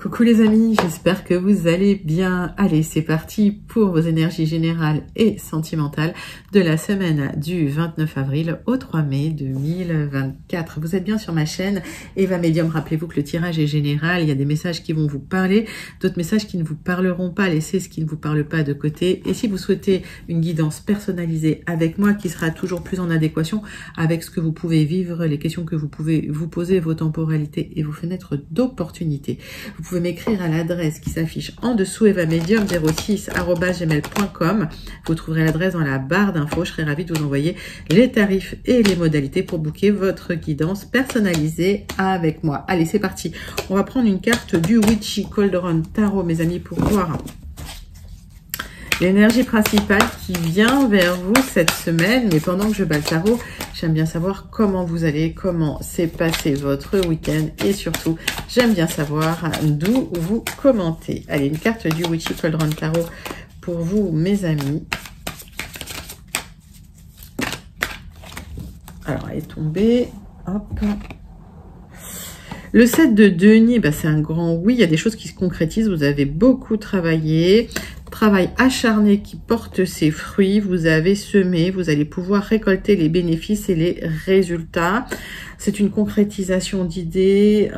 Coucou les amis, j'espère que vous allez bien. Allez, c'est parti pour vos énergies générales et sentimentales de la semaine du 29 avril au 3 mai 2024. Vous êtes bien sur ma chaîne Eva Medium. Rappelez-vous que le tirage est général. Il y a des messages qui vont vous parler, d'autres messages qui ne vous parleront pas. Laissez ce qui ne vous parle pas de côté. Et si vous souhaitez une guidance personnalisée avec moi qui sera toujours plus en adéquation avec ce que vous pouvez vivre, les questions que vous pouvez vous poser, vos temporalités et vos fenêtres d'opportunité, vous pouvez m'écrire à l'adresse qui s'affiche en dessous, evamedium06@gmail.com. Vous trouverez l'adresse dans la barre d'infos. Je serai ravie de vous envoyer les tarifs et les modalités pour booker votre guidance personnalisée avec moi. Allez, c'est parti. On va prendre une carte du Witchy Cauldron Tarot, mes amis, pour voir l'énergie principale qui vient vers vous cette semaine. Mais pendant que je bats le tarot, j'aime bien savoir comment vous allez, comment s'est passé votre week-end et surtout, j'aime bien savoir d'où vous commentez. Allez, une carte du Witchy Cauldron Tarot pour vous, mes amis. Alors, elle est tombée. Hop. Le 7 de denier, c'est un grand oui. Il y a des choses qui se concrétisent. Vous avez beaucoup travaillé. Travail acharné qui porte ses fruits, vous avez semé, vous allez pouvoir récolter les bénéfices et les résultats. C'est une concrétisation d'idées,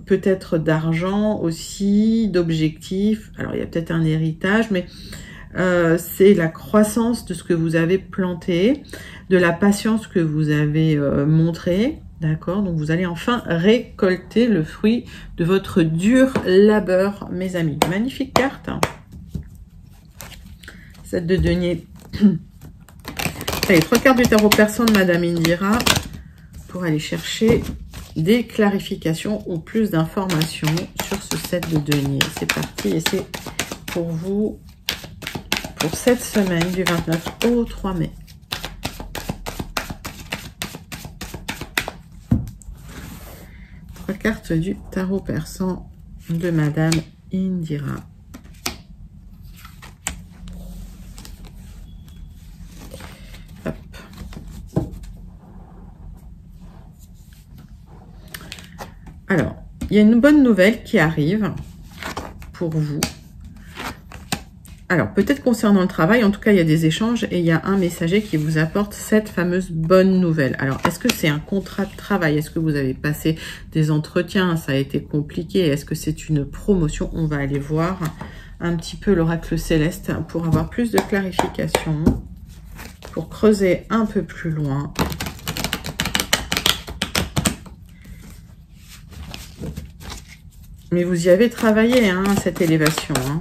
peut-être d'argent aussi, d'objectifs. Alors il y a peut-être un héritage, mais c'est la croissance de ce que vous avez planté, de la patience que vous avez montrée. D'accord, donc vous allez enfin récolter le fruit de votre dur labeur, mes amis. Magnifique carte. 7 de denier. Allez, 3 cartes du tarot persan de Madame Indira pour aller chercher des clarifications ou plus d'informations sur ce 7 de denier. C'est parti et c'est pour vous pour cette semaine du 29 au 3 mai. Trois cartes du tarot persan de Madame Indira. Alors, il y a une bonne nouvelle qui arrive pour vous. Alors, peut-être concernant le travail, en tout cas, il y a des échanges et il y a un messager qui vous apporte cette fameuse bonne nouvelle. Alors, est-ce que c'est un contrat de travail? Est-ce que vous avez passé des entretiens? Ça a été compliqué. Est-ce que c'est une promotion? On va aller voir un petit peu l'oracle céleste pour avoir plus de clarification, pour creuser un peu plus loin. Mais vous y avez travaillé, hein, cette élévation. Hein.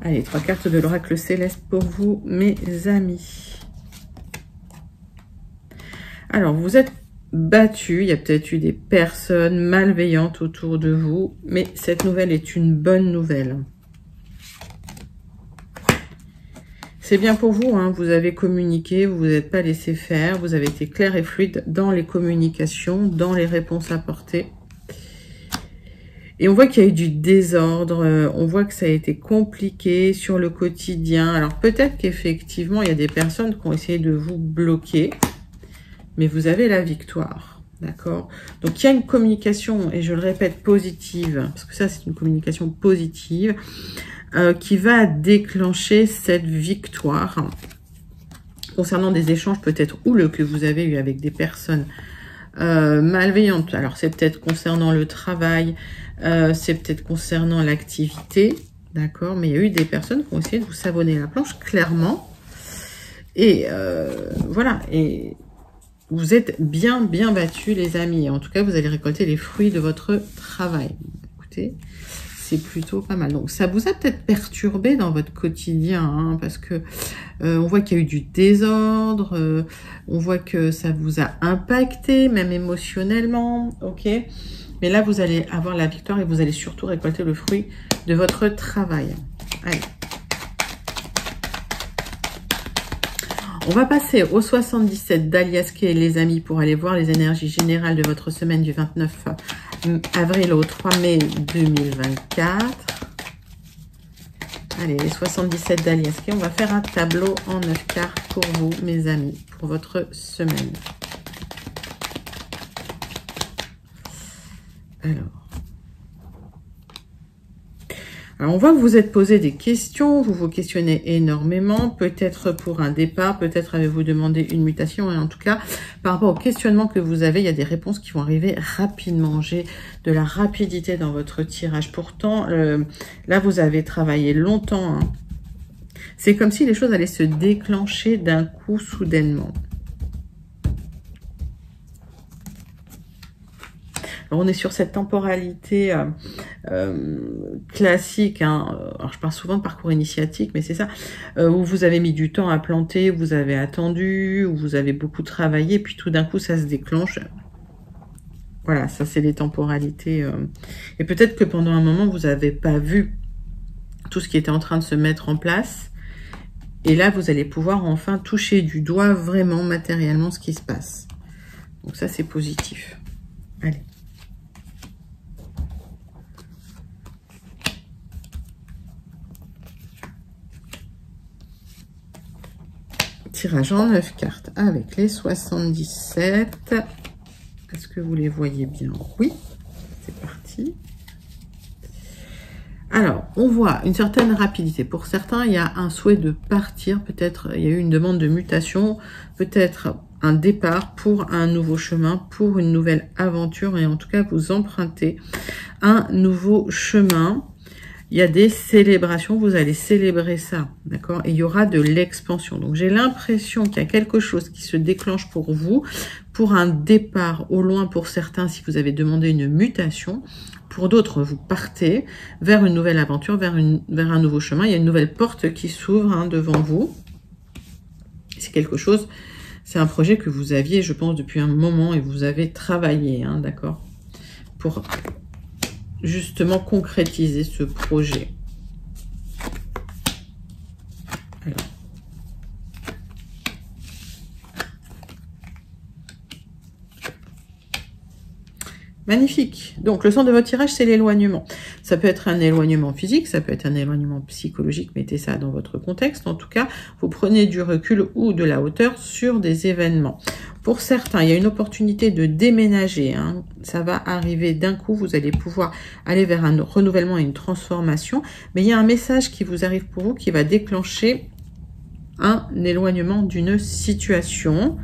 Allez, 3 cartes de l'oracle céleste pour vous, mes amis. Alors, vous êtes battus. Il y a peut-être eu des personnes malveillantes autour de vous. Mais cette nouvelle est une bonne nouvelle. C'est bien pour vous, hein, vous avez communiqué, vous vous êtes pas laissé faire, vous avez été clair et fluide dans les communications, dans les réponses apportées. Et on voit qu'il y a eu du désordre, on voit que ça a été compliqué sur le quotidien. Alors peut-être qu'effectivement, il y a des personnes qui ont essayé de vous bloquer, mais vous avez la victoire, d'accord? Donc il y a une communication, et je le répète, positive, parce que ça c'est une communication positive, qui va déclencher cette victoire concernant des échanges peut-être houleux que vous avez eu avec des personnes malveillantes. Alors c'est peut-être concernant le travail, c'est peut-être concernant l'activité, d'accord, mais il y a eu des personnes qui ont essayé de vous savonner la planche clairement et voilà, et vous êtes bien battus les amis. En tout cas vous allez récolter les fruits de votre travail. Écoutez, c'est plutôt pas mal. Donc ça vous a peut-être perturbé dans votre quotidien, hein, parce que on voit qu'il y a eu du désordre, on voit que ça vous a impacté, même émotionnellement, ok. Mais là, vous allez avoir la victoire et vous allez surtout récolter le fruit de votre travail. Allez. On va passer au 77 d'Alias Kay, les amis, pour aller voir les énergies générales de votre semaine du 29 avril au 3 mai 2024. Allez, les 77 d'Alias Kay. On va faire un tableau en 9 cartes pour vous, mes amis, pour votre semaine. Alors, on voit que vous êtes posé des questions, vous vous questionnez énormément, peut-être pour un départ, peut-être avez-vous demandé une mutation, et en tout cas, par rapport au questionnement que vous avez, il y a des réponses qui vont arriver rapidement. J'ai de la rapidité dans votre tirage. Pourtant, là, vous avez travaillé longtemps. Hein. C'est comme si les choses allaient se déclencher d'un coup, soudainement. Alors, on est sur cette temporalité classique, hein. Alors je parle souvent de parcours initiatique, mais c'est ça, où vous avez mis du temps à planter, vous avez attendu, où vous avez beaucoup travaillé, puis tout d'un coup ça se déclenche. Voilà, ça c'est des temporalités. Et peut-être que pendant un moment, vous n'avez pas vu tout ce qui était en train de se mettre en place. Et là, vous allez pouvoir enfin toucher du doigt vraiment matériellement ce qui se passe. Donc ça, c'est positif. Allez. Tirage en 9 cartes avec les 77. Est-ce que vous les voyez bien? Oui, c'est parti. Alors, on voit une certaine rapidité. Pour certains, il y a un souhait de partir. Peut-être il y a eu une demande de mutation. Peut-être un départ pour un nouveau chemin, pour une nouvelle aventure. Et en tout cas, vous empruntez un nouveau chemin. Il y a des célébrations, vous allez célébrer ça, d'accord? Et il y aura de l'expansion. Donc, j'ai l'impression qu'il y a quelque chose qui se déclenche pour vous, pour un départ au loin pour certains, si vous avez demandé une mutation. Pour d'autres, vous partez vers une nouvelle aventure, vers un nouveau chemin. Il y a une nouvelle porte qui s'ouvre hein, devant vous. C'est quelque chose, c'est un projet que vous aviez, je pense, depuis un moment et vous avez travaillé, hein, d'accord? Pour justement concrétiser ce projet. Alors. Magnifique. Donc, le centre de votre tirage, c'est l'éloignement. Ça peut être un éloignement physique, ça peut être un éloignement psychologique. Mettez ça dans votre contexte. En tout cas, vous prenez du recul ou de la hauteur sur des événements. Pour certains, il y a une opportunité de déménager. Hein. Ça va arriver d'un coup. Vous allez pouvoir aller vers un renouvellement et une transformation. Mais il y a un message qui vous arrive pour vous qui va déclencher un éloignement d'une situation.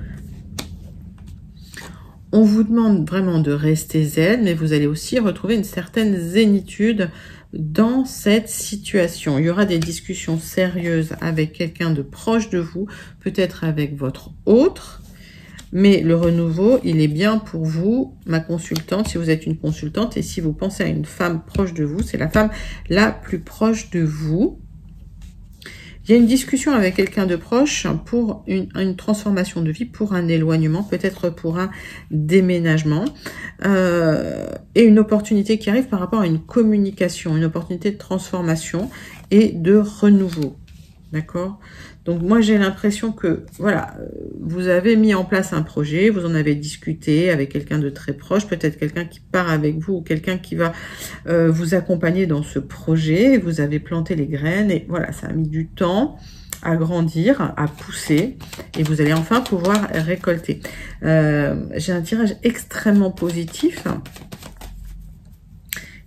On vous demande vraiment de rester zen, mais vous allez aussi retrouver une certaine zénitude dans cette situation. Il y aura des discussions sérieuses avec quelqu'un de proche de vous, peut-être avec votre autre, mais le renouveau, il est bien pour vous, ma consultante, si vous êtes une consultante, et si vous pensez à une femme proche de vous, c'est la femme la plus proche de vous. Il y a une discussion avec quelqu'un de proche pour une transformation de vie, pour un éloignement, peut-être pour un déménagement, et une opportunité qui arrive par rapport à une communication, une opportunité de transformation et de renouveau. D'accord? Donc moi j'ai l'impression que voilà, vous avez mis en place un projet, vous en avez discuté avec quelqu'un de très proche, peut-être quelqu'un qui part avec vous ou quelqu'un qui va vous accompagner dans ce projet. Vous avez planté les graines et voilà, ça a mis du temps à grandir, à pousser et vous allez enfin pouvoir récolter. J'ai un tirage extrêmement positif.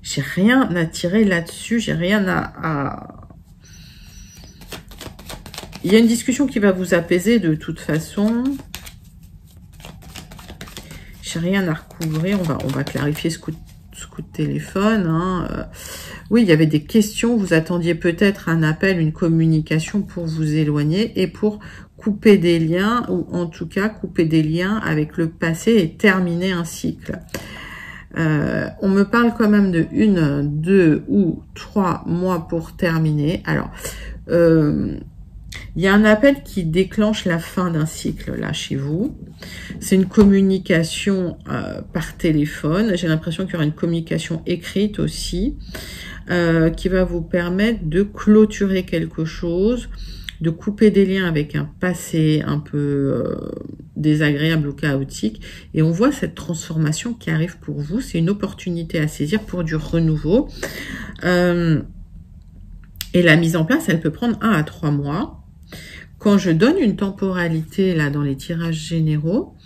J'ai rien à tirer là-dessus, j'ai rien à... Il y a une discussion qui va vous apaiser de toute façon. J'ai rien à recouvrir. On va clarifier ce coup de téléphone. Hein. Oui, il y avait des questions. Vous attendiez peut-être un appel, une communication pour vous éloigner et pour couper des liens, ou en tout cas couper des liens avec le passé et terminer un cycle. On me parle quand même de 1, 2 ou 3 mois pour terminer. Alors, il y a un appel qui déclenche la fin d'un cycle là chez vous. C'est une communication par téléphone. J'ai l'impression qu'il y aura une communication écrite aussi qui va vous permettre de clôturer quelque chose, de couper des liens avec un passé un peu désagréable ou chaotique. Et on voit cette transformation qui arrive pour vous. C'est une opportunité à saisir pour du renouveau. Et la mise en place, elle peut prendre 1 à 3 mois. quand je donne une temporalité là dans les tirages généraux,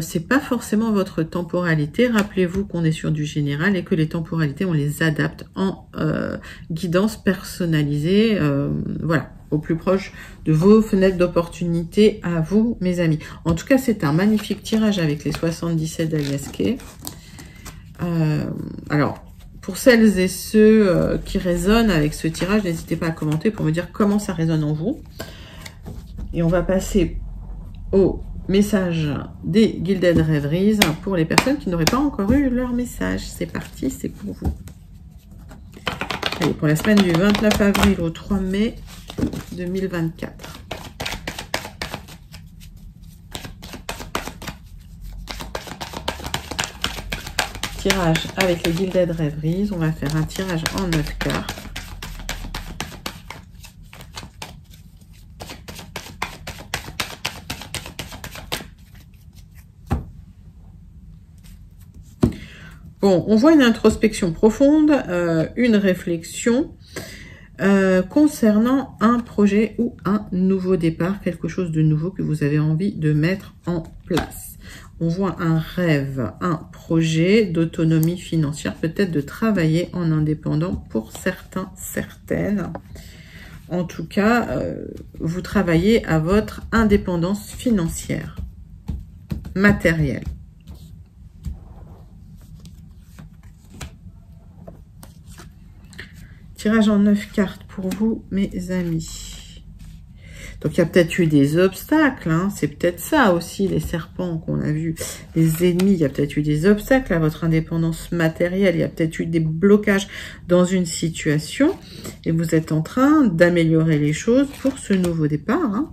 c'est pas forcément votre temporalité. Rappelez-vous qu'on est sur du général et que les temporalités, on les adapte en guidance personnalisée, voilà, au plus proche de vos fenêtres d'opportunité à vous, mes amis. En tout cas, c'est un magnifique tirage avec les 77 d'Alias Kay. Alors, pour celles et ceux qui résonnent avec ce tirage, n'hésitez pas à commenter pour me dire comment ça résonne en vous. Et on va passer au message des Gilded Rêveries pour les personnes qui n'auraient pas encore eu leur message. C'est parti, c'est pour vous. Allez, pour la semaine du 29 avril au 3 mai 2024. Tirage avec les Gilded Rêveries. On va faire un tirage en 9 cartes. Bon, on voit une introspection profonde, une réflexion concernant un projet ou un nouveau départ, quelque chose de nouveau que vous avez envie de mettre en place. On voit un rêve, un projet d'autonomie financière, peut-être de travailler en indépendant pour certains, certaines. En tout cas, vous travaillez à votre indépendance financière, matérielle. Tirage en 9 cartes pour vous, mes amis. Donc, il y a peut-être eu des obstacles. Hein. C'est peut-être ça aussi, les serpents qu'on a vus. Les ennemis, il y a peut-être eu des obstacles à votre indépendance matérielle. Il y a peut-être eu des blocages dans une situation. Et vous êtes en train d'améliorer les choses pour ce nouveau départ. Hein.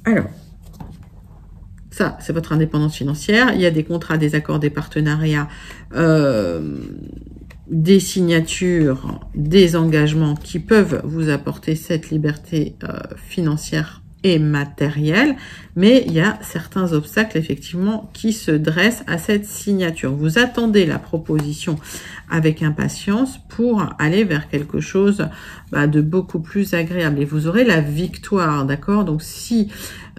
Alors, ça, c'est votre indépendance financière. Il y a des contrats, des accords, des partenariats, des signatures, des engagements qui peuvent vous apporter cette liberté financière et matérielle. Mais il y a certains obstacles, effectivement, qui se dressent à cette signature. Vous attendez la proposition avec impatience pour aller vers quelque chose de beaucoup plus agréable. Et vous aurez la victoire, d'accord? Donc, si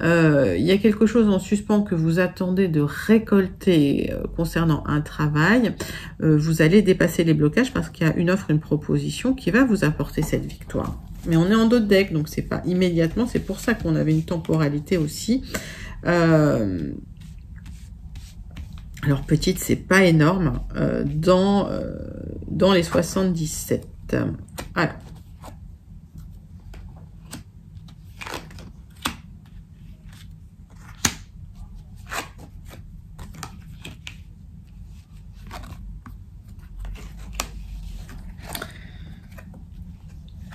il y a quelque chose en suspens que vous attendez de récolter concernant un travail, vous allez dépasser les blocages parce qu'il y a une offre, une proposition qui va vous apporter cette victoire. Mais on est en dos de deck, donc c'est pas immédiatement. C'est pour ça qu'on avait une temporalité aussi. Alors petite, c'est pas énorme dans les 77. Alors.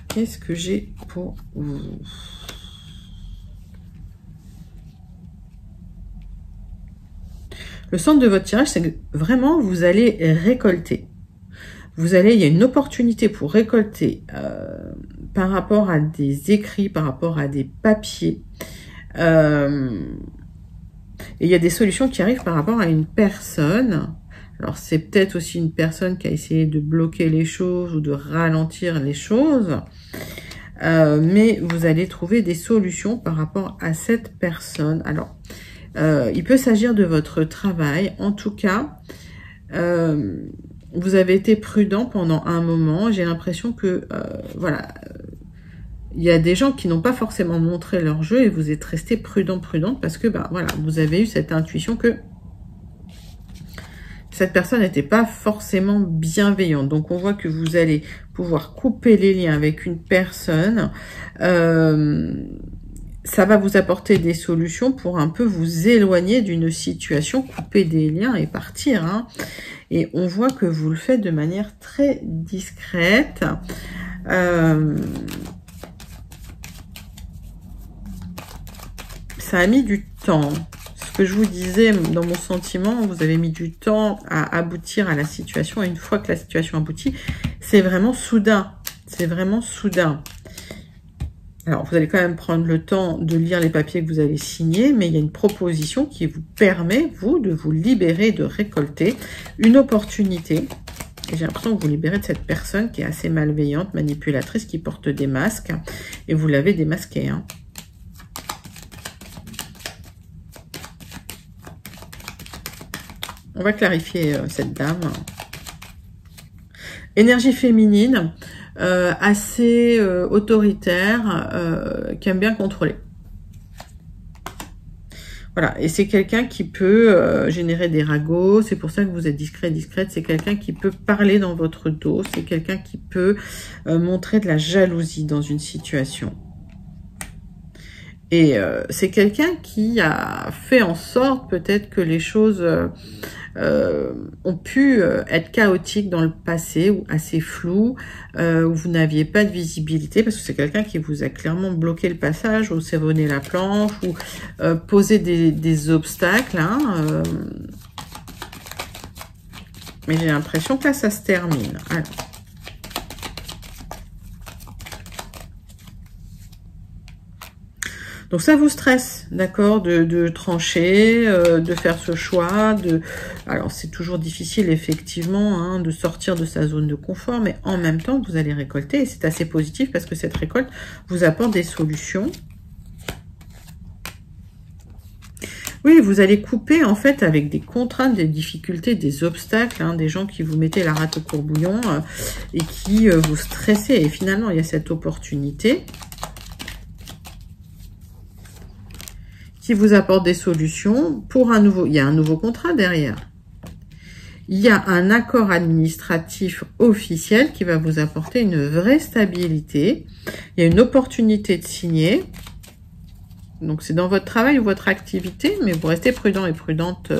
Qu'est-ce que j'ai pour vous? Le centre de votre tirage, c'est que vraiment, vous allez récolter. Il y a une opportunité pour récolter par rapport à des écrits, par rapport à des papiers. Et il y a des solutions qui arrivent par rapport à une personne. Alors, c'est peut-être aussi une personne qui a essayé de bloquer les choses ou de ralentir les choses. Mais vous allez trouver des solutions par rapport à cette personne. Alors, il peut s'agir de votre travail. En tout cas, vous avez été prudent pendant un moment. J'ai l'impression que, voilà, il y a des gens qui n'ont pas forcément montré leur jeu et vous êtes resté prudente parce que, voilà, vous avez eu cette intuition que cette personne n'était pas forcément bienveillante. Donc, on voit que vous allez pouvoir couper les liens avec une personne. Ça va vous apporter des solutions pour un peu vous éloigner d'une situation, couper des liens et partir. Hein. Et on voit que vous le faites de manière très discrète. Ça a mis du temps. Ce que je vous disais dans mon sentiment, vous avez mis du temps à aboutir à la situation. Et une fois que la situation aboutit, c'est vraiment soudain. C'est vraiment soudain. Alors, vous allez quand même prendre le temps de lire les papiers que vous avez signés, mais il y a une proposition qui vous permet, vous, de vous libérer, de récolter une opportunité Et j'ai l'impression que vous libérez de cette personne qui est assez malveillante, manipulatrice, qui porte des masques. Et vous l'avez démasqué, hein. On va clarifier cette dame. Énergie féminine, assez autoritaire, qui aime bien contrôler. Voilà, et c'est quelqu'un qui peut générer des ragots, c'est pour ça que vous êtes discret, discrète, c'est quelqu'un qui peut parler dans votre dos, c'est quelqu'un qui peut montrer de la jalousie dans une situation. Et c'est quelqu'un qui a fait en sorte peut-être que les choses ont pu être chaotiques dans le passé ou assez floues, où vous n'aviez pas de visibilité, parce que c'est quelqu'un qui vous a clairement bloqué le passage, ou savonné la planche, ou posé des obstacles. Hein, mais j'ai l'impression que là, ça se termine. Alors. Donc ça vous stresse, d'accord, de trancher, de faire ce choix. Alors c'est toujours difficile effectivement hein, de sortir de sa zone de confort, mais en même temps vous allez récolter et c'est assez positif parce que cette récolte vous apporte des solutions. Oui, vous allez couper en fait avec des contraintes, des difficultés, des obstacles, hein, des gens qui vous mettaient la rate au courbouillon et qui vous stressaient. Et finalement il y a cette opportunité qui vous apporte des solutions pour un nouveau... Il y a un nouveau contrat derrière. Il y a un accord administratif officiel qui va vous apporter une vraie stabilité. Il y a une opportunité de signer. Donc, c'est dans votre travail ou votre activité, mais vous restez prudent et prudente.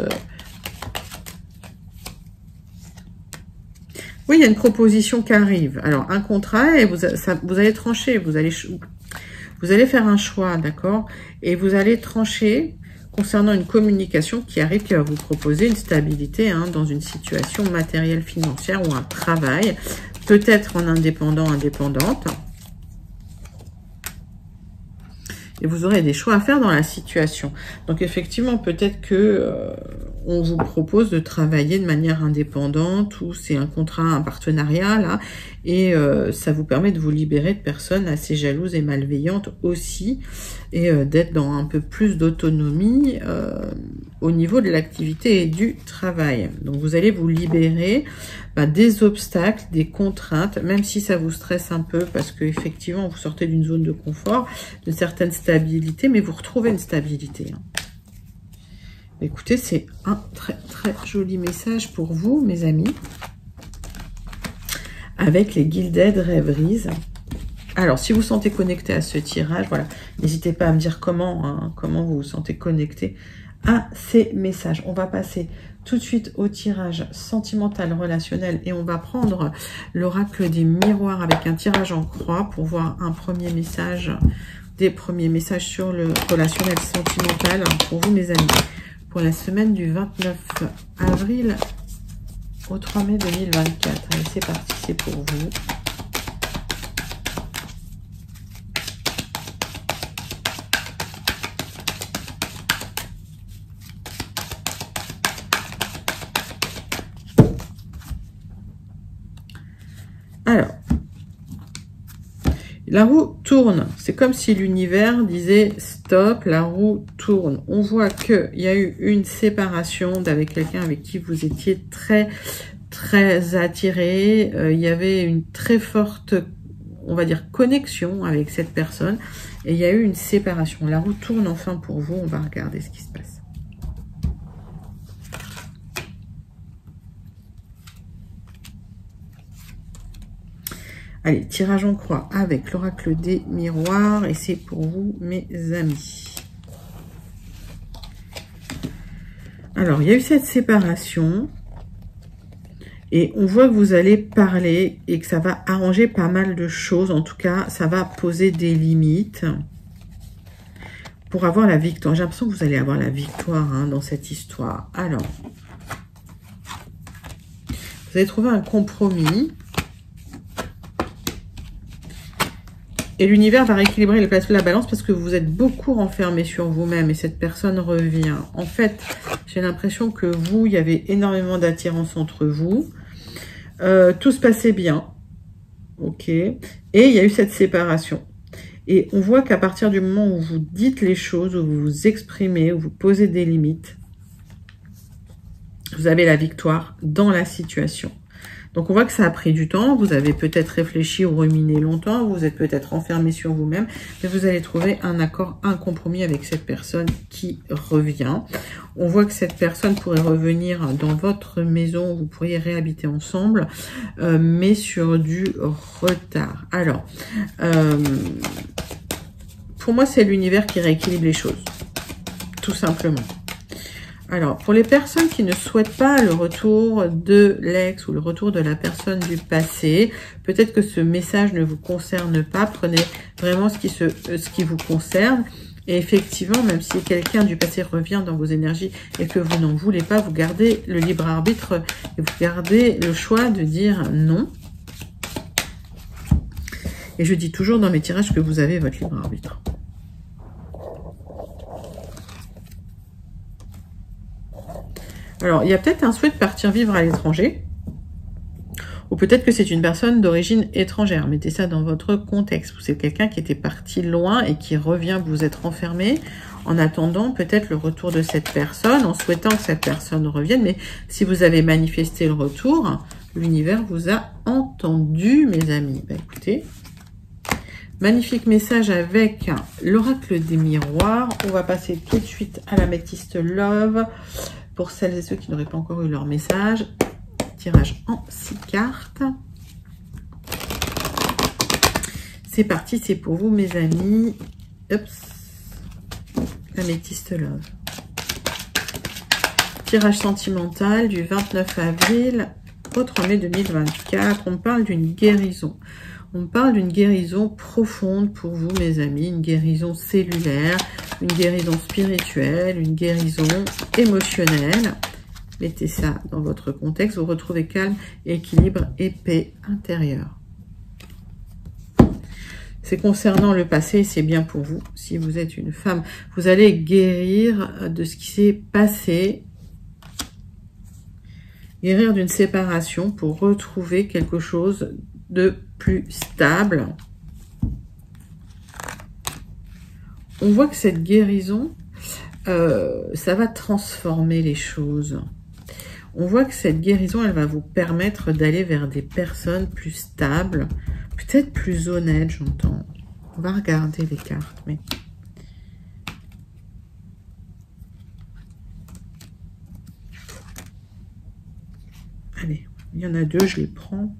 Oui, il y a une proposition qui arrive. Alors, un contrat, et vous allez trancher, vous allez faire un choix, d'accord? Et vous allez trancher concernant une communication qui arrive, qui va vous proposer une stabilité hein, dans une situation matérielle, financière ou un travail, peut-être en indépendant, indépendante. Et vous aurez des choix à faire dans la situation. Donc effectivement, peut-être que on vous propose de travailler de manière indépendante ou c'est un contrat, un partenariat là, et ça vous permet de vous libérer de personnes assez jalouses et malveillantes aussi, et d'être dans un peu plus d'autonomie au niveau de l'activité et du travail. Donc vous allez vous libérer des obstacles, des contraintes, même si ça vous stresse un peu parce que effectivement vous sortez d'une zone de confort, d'une certaine stabilité, mais vous retrouvez une stabilité. Hein. Écoutez, c'est un très très joli message pour vous, mes amis, avec les Gilded Rêveries. Alors, si vous vous sentez connecté à ce tirage, voilà, n'hésitez pas à me dire comment vous vous sentez connecté à ces messages. On va passer tout de suite au tirage sentimental relationnel et on va prendre l'oracle des miroirs avec un tirage en croix pour voir un premier message, des premiers messages sur le relationnel sentimental pour vous, mes amis, pour la semaine du 29 avril au 3 mai 2024. Allez, c'est parti, c'est pour vous. Alors, la roue tourne. C'est comme si l'univers disait stop, la roue tourne. On voit qu'il y a eu une séparation avec quelqu'un avec qui vous étiez très, très attiré. Il y avait une très forte, on va dire, connexion avec cette personne. Et il y a eu une séparation. La roue tourne enfin pour vous. On va regarder ce qui se passe. Allez, tirage en croix avec l'oracle des miroirs. Et c'est pour vous, mes amis. Alors, il y a eu cette séparation. Et on voit que vous allez parler et que ça va arranger pas mal de choses. En tout cas, ça va poser des limites pour avoir la victoire. J'ai l'impression que vous allez avoir la victoire hein, dans cette histoire. Alors, vous allez trouver un compromis. Et l'univers va rééquilibrer les plateaux de la balance parce que vous êtes beaucoup renfermé sur vous-même et cette personne revient. En fait, j'ai l'impression que vous, il y avait énormément d'attirance entre vous. Tout se passait bien. Ok. Et il y a eu cette séparation. Et on voit qu'à partir du moment où vous dites les choses, où vous vous exprimez, où vous posez des limites, vous avez la victoire dans la situation. Donc, on voit que ça a pris du temps. Vous avez peut-être réfléchi ou ruminé longtemps. Vous êtes peut-être enfermé sur vous-même. Mais vous allez trouver un accord, un compromis avec cette personne qui revient. On voit que cette personne pourrait revenir dans votre maison. Vous pourriez réhabiter ensemble, mais sur du retard. Alors, pour moi, c'est l'univers qui rééquilibre les choses. Tout simplement. Alors, pour les personnes qui ne souhaitent pas le retour de l'ex ou le retour de la personne du passé, peut-être que ce message ne vous concerne pas. Prenez vraiment ce qui vous concerne. Et effectivement, même si quelqu'un du passé revient dans vos énergies et que vous n'en voulez pas, vous gardez le libre arbitre et vous gardez le choix de dire non. Et je dis toujours dans mes tirages que vous avez votre libre arbitre. Alors, il y a peut-être un souhait de partir vivre à l'étranger. Ou peut-être que c'est une personne d'origine étrangère. Mettez ça dans votre contexte. C'est quelqu'un qui était parti loin et qui revient, vous êtes renfermé en attendant peut-être le retour de cette personne, en souhaitant que cette personne revienne. Mais si vous avez manifesté le retour, l'univers vous a entendu, mes amis. Ben, écoutez, magnifique message avec l'oracle des miroirs. On va passer tout de suite à l'améthyste Love. Pour celles et ceux qui n'auraient pas encore eu leur message, tirage en 6 cartes. C'est parti, c'est pour vous, mes amis. L'améthyste Love. Tirage sentimental du 29 avril au 3 mai 2024. On parle d'une guérison. On parle d'une guérison profonde pour vous, mes amis. Une guérison cellulaire, une guérison spirituelle, une guérison émotionnelle. Mettez ça dans votre contexte. Vous retrouvez calme, équilibre et paix intérieure. C'est concernant le passé, c'est bien pour vous. Si vous êtes une femme, vous allez guérir de ce qui s'est passé. Guérir d'une séparation pour retrouver quelque chose de plus stable. On voit que cette guérison, ça va transformer les choses. On voit que cette guérison, elle va vous permettre d'aller vers des personnes plus stables, peut-être plus honnêtes, j'entends. On va regarder les cartes, mais... Allez, il y en a deux, je les prends.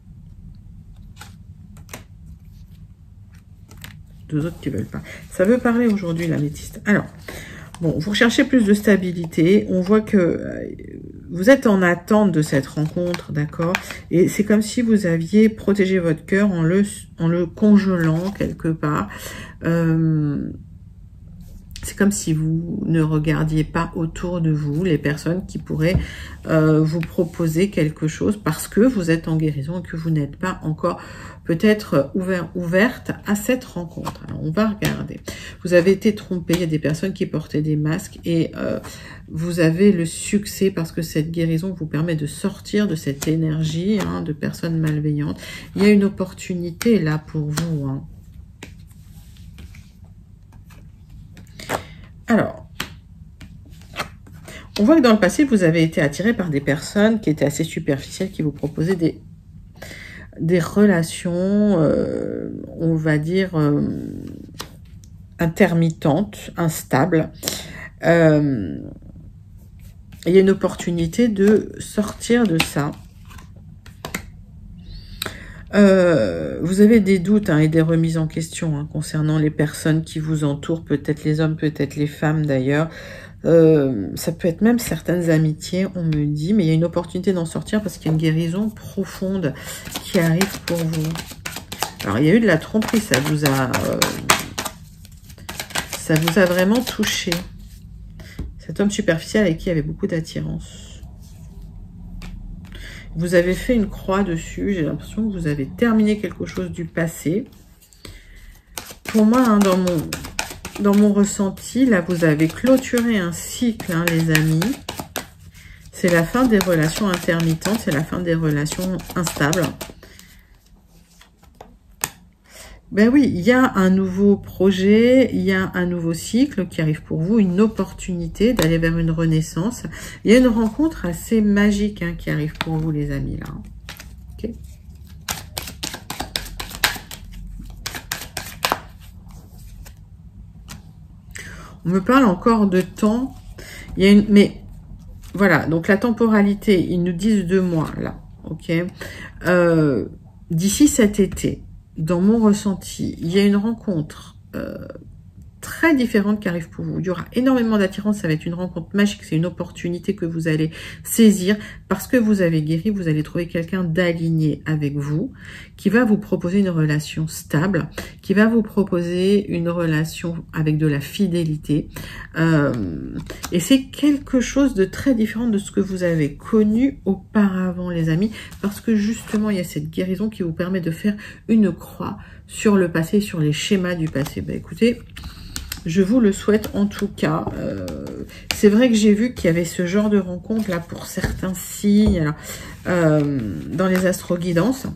Deux autres qui ne veulent pas. Ça veut parler aujourd'hui, l'améthyste. Alors, bon, vous recherchez plus de stabilité. On voit que vous êtes en attente de cette rencontre, d'accord? Et c'est comme si vous aviez protégé votre cœur en le congelant quelque part. C'est comme si vous ne regardiez pas autour de vous les personnes qui pourraient vous proposer quelque chose parce que vous êtes en guérison et que vous n'êtes pas encore peut-être ouverte à cette rencontre. Alors, on va regarder. Vous avez été trompé, il y a des personnes qui portaient des masques et vous avez le succès parce que cette guérison vous permet de sortir de cette énergie de personnes malveillantes. Il y a une opportunité là pour vous. Alors, on voit que dans le passé, vous avez été attiré par des personnes qui étaient assez superficielles, qui vous proposaient des relations, on va dire, intermittentes, instables. Il y a une opportunité de sortir de ça. Vous avez des doutes et des remises en question concernant les personnes qui vous entourent, peut-être les hommes, peut-être les femmes d'ailleurs. Ça peut être même certaines amitiés, on me dit, mais il y a une opportunité d'en sortir parce qu'il y a une guérison profonde qui arrive pour vous. Alors, il y a eu de la tromperie, ça vous a vraiment touché. Cet homme superficiel avec qui il y avait beaucoup d'attirance. Vous avez fait une croix dessus. J'ai l'impression que vous avez terminé quelque chose du passé. Pour moi, dans mon ressenti, là, vous avez clôturé un cycle, les amis. C'est la fin des relations intermittentes, c'est la fin des relations instables. Ben oui, il y a un nouveau projet, il y a un nouveau cycle qui arrive pour vous, une opportunité d'aller vers une renaissance. Il y a une rencontre assez magique hein, qui arrive pour vous les amis là. Okay. On me parle encore de temps. Il y a une, mais voilà, donc la temporalité, ils nous disent 2 mois là, ok. D'ici cet été, dans mon ressenti, il y a une rencontre très différente qui arrive pour vous. Il y aura énormément d'attirance, ça va être une rencontre magique, c'est une opportunité que vous allez saisir parce que vous avez guéri, vous allez trouver quelqu'un d'aligné avec vous, qui va vous proposer une relation stable, qui va vous proposer une relation avec de la fidélité. Et c'est quelque chose de très différent de ce que vous avez connu auparavant, les amis, parce que justement, il y a cette guérison qui vous permet de faire une croix sur le passé, sur les schémas du passé. Ben, écoutez, je vous le souhaite en tout cas. C'est vrai que j'ai vu qu'il y avait ce genre de rencontre là pour certains signes alors, dans les astro-guidances.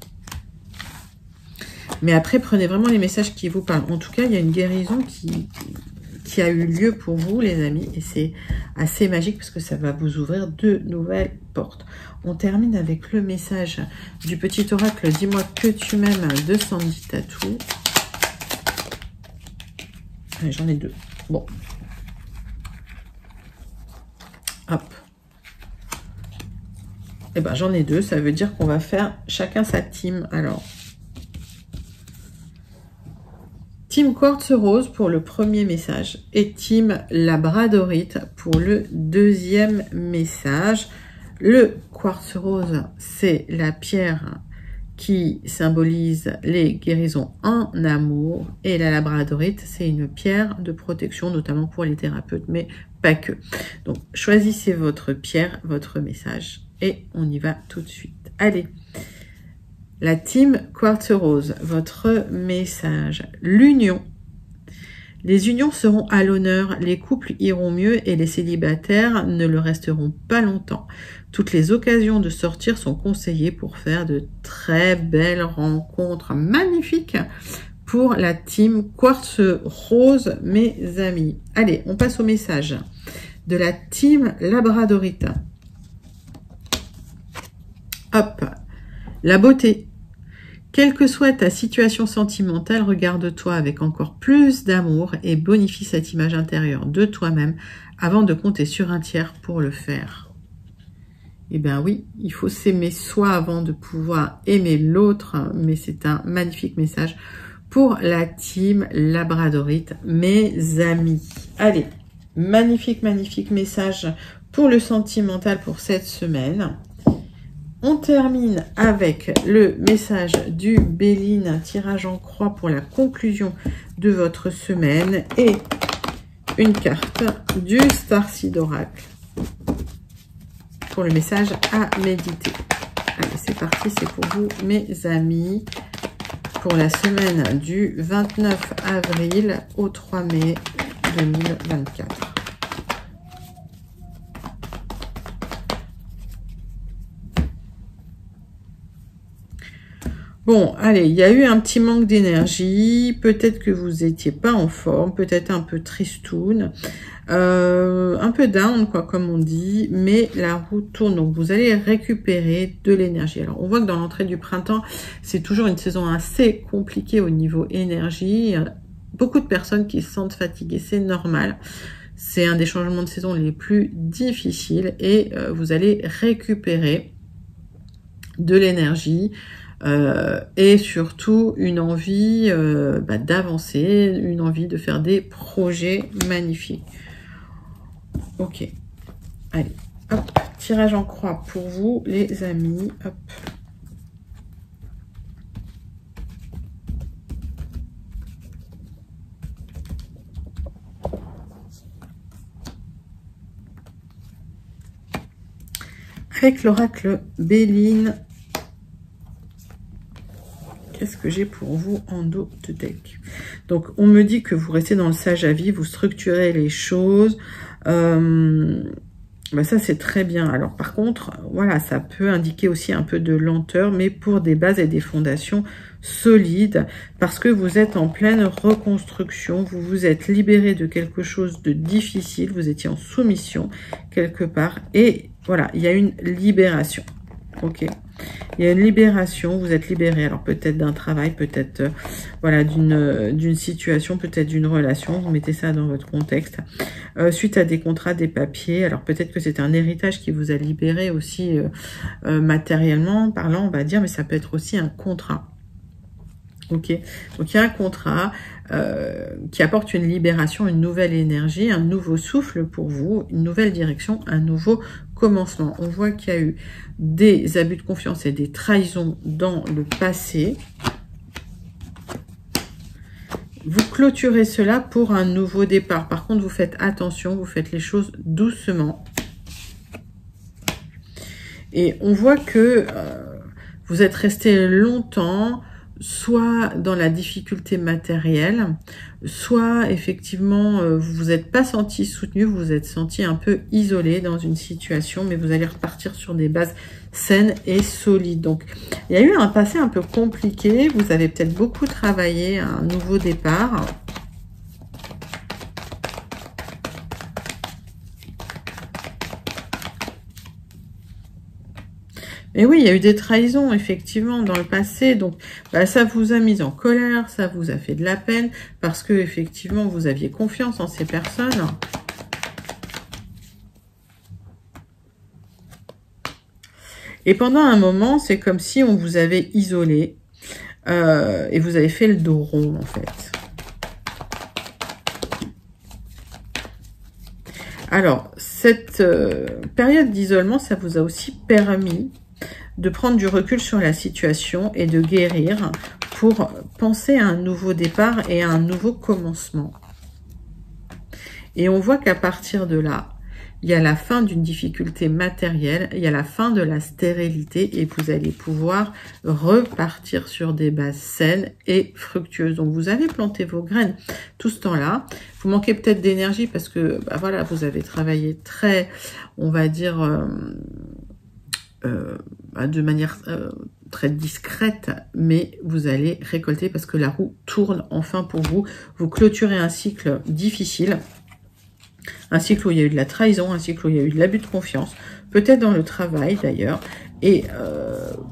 Mais après, prenez vraiment les messages qui vous parlent. En tout cas, il y a une guérison qui a eu lieu pour vous, les amis. Et c'est assez magique parce que ça va vous ouvrir de nouvelles portes. On termine avec le message du petit oracle « Dis-moi que tu m'aimes » de Sandy Tattoo. J'en ai 2. Bon. Hop. Eh ben, j'en ai 2. Ça veut dire qu'on va faire chacun sa team. Alors, Team Quartz Rose pour le premier message et Team Labradorite pour le deuxième message. Le Quartz Rose, c'est la pierre qui symbolise les guérisons en amour. Et la labradorite, c'est une pierre de protection, notamment pour les thérapeutes, mais pas que. Donc, choisissez votre pierre, votre message, et on y va tout de suite. Allez, la team Quartz Rose, votre message. L'union. Les unions seront à l'honneur, les couples iront mieux et les célibataires ne le resteront pas longtemps. Toutes les occasions de sortir sont conseillées pour faire de très belles rencontres magnifiques pour la team Quartz Rose, mes amis. Allez, on passe au message de la team Labradorite. Hop, la beauté. Quelle que soit ta situation sentimentale, regarde-toi avec encore plus d'amour et bonifie cette image intérieure de toi-même avant de compter sur un tiers pour le faire. Eh bien oui, il faut s'aimer soi avant de pouvoir aimer l'autre, mais c'est un magnifique message pour la team Labradorite, mes amis. Allez, magnifique, magnifique message pour le sentimental pour cette semaine. On termine avec le message du Béline, tirage en croix pour la conclusion de votre semaine et une carte du Starseed Oracle pour le message à méditer. Allez, c'est parti, c'est pour vous, mes amis, pour la semaine du 29 avril au 3 mai 2024. Bon, allez, il y a eu un petit manque d'énergie, peut-être que vous n'étiez pas en forme, peut-être un peu tristoun, un peu down, quoi, comme on dit, mais la roue tourne, donc vous allez récupérer de l'énergie. Alors, on voit que dans l'entrée du printemps, c'est toujours une saison assez compliquée au niveau énergie. Il y a beaucoup de personnes qui se sentent fatiguées, c'est normal. C'est un des changements de saison les plus difficiles et vous allez récupérer de l'énergie. Et surtout une envie d'avancer, une envie de faire des projets magnifiques. Ok, allez, hop, tirage en croix pour vous les amis, hop. Avec l'oracle Béline, qu'est-ce que j'ai pour vous en dos de deck? Donc, on me dit que vous restez dans le sage à vie, vous structurez les choses. Ben ça, c'est très bien. Alors, par contre, voilà, ça peut indiquer aussi un peu de lenteur, mais pour des bases et des fondations solides, parce que vous êtes en pleine reconstruction, vous vous êtes libéré de quelque chose de difficile, vous étiez en soumission quelque part, et voilà, il y a une libération. Ok, il y a une libération, vous êtes libéré, alors peut-être d'un travail, peut-être voilà, d'une situation, peut-être d'une relation, vous mettez ça dans votre contexte, suite à des contrats, des papiers, alors peut-être que c'est un héritage qui vous a libéré aussi matériellement parlant, on va dire, mais ça peut être aussi un contrat. Ok, donc il y a un contrat qui apporte une libération, une nouvelle énergie, un nouveau souffle pour vous, une nouvelle direction, un nouveau commencement. On voit qu'il y a eu des abus de confiance et des trahisons dans le passé. Vous clôturez cela pour un nouveau départ. Par contre, vous faites attention, vous faites les choses doucement. Et on voit que vous êtes resté longtemps, soit dans la difficulté matérielle, soit effectivement vous vous êtes pas senti soutenu, vous vous êtes senti un peu isolé dans une situation, mais vous allez repartir sur des bases saines et solides. Donc il y a eu un passé un peu compliqué, vous avez peut-être beaucoup travaillé à un nouveau départ. Et oui, il y a eu des trahisons, effectivement, dans le passé. Donc, bah, ça vous a mis en colère, ça vous a fait de la peine, parce que, effectivement, vous aviez confiance en ces personnes. Et pendant un moment, c'est comme si on vous avait isolé et vous avez fait le dos rond, en fait. Alors, cette période d'isolement, ça vous a aussi permis de prendre du recul sur la situation et de guérir pour penser à un nouveau départ et à un nouveau commencement. Et on voit qu'à partir de là, il y a la fin d'une difficulté matérielle, il y a la fin de la stérilité et vous allez pouvoir repartir sur des bases saines et fructueuses. Donc, vous avez planté vos graines tout ce temps-là. Vous manquez peut-être d'énergie parce que, bah voilà, vous avez travaillé très, on va dire, de manière très discrète, mais vous allez récolter parce que la roue tourne enfin pour vous. Vous clôturez un cycle difficile, un cycle où il y a eu de la trahison, un cycle où il y a eu de l'abus de confiance, peut-être dans le travail d'ailleurs, et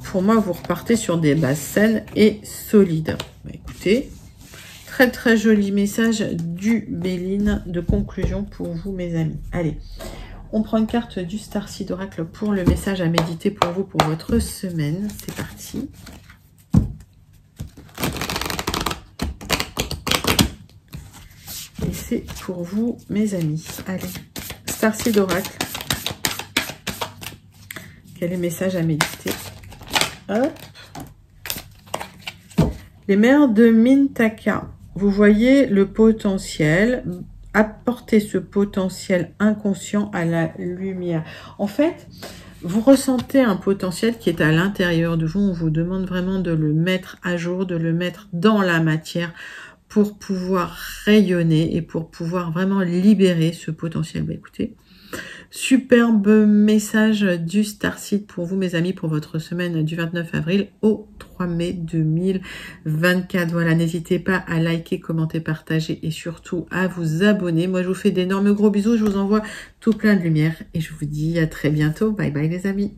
pour moi vous repartez sur des bases saines et solides. Bah, écoutez, très très joli message du Béline de conclusion pour vous mes amis. Allez, on prend une carte du Starseed Oracle pour le message à méditer pour vous pour votre semaine. C'est parti. Et c'est pour vous, mes amis. Allez, Starseed Oracle. Quel est le message à méditer? Hop. Les mères de Mintaka. Vous voyez le potentiel. Apporter ce potentiel inconscient à la lumière. En fait, vous ressentez un potentiel qui est à l'intérieur de vous. On vous demande vraiment de le mettre à jour, de le mettre dans la matière pour pouvoir rayonner et pour pouvoir vraiment libérer ce potentiel. Bah, écoutez, superbe message du Starseed pour vous, mes amis, pour votre semaine du 29 avril au 3 mai 2024. Voilà, n'hésitez pas à liker, commenter, partager et surtout à vous abonner. Moi, je vous fais d'énormes gros bisous. Je vous envoie tout plein de lumière et je vous dis à très bientôt. Bye bye, les amis.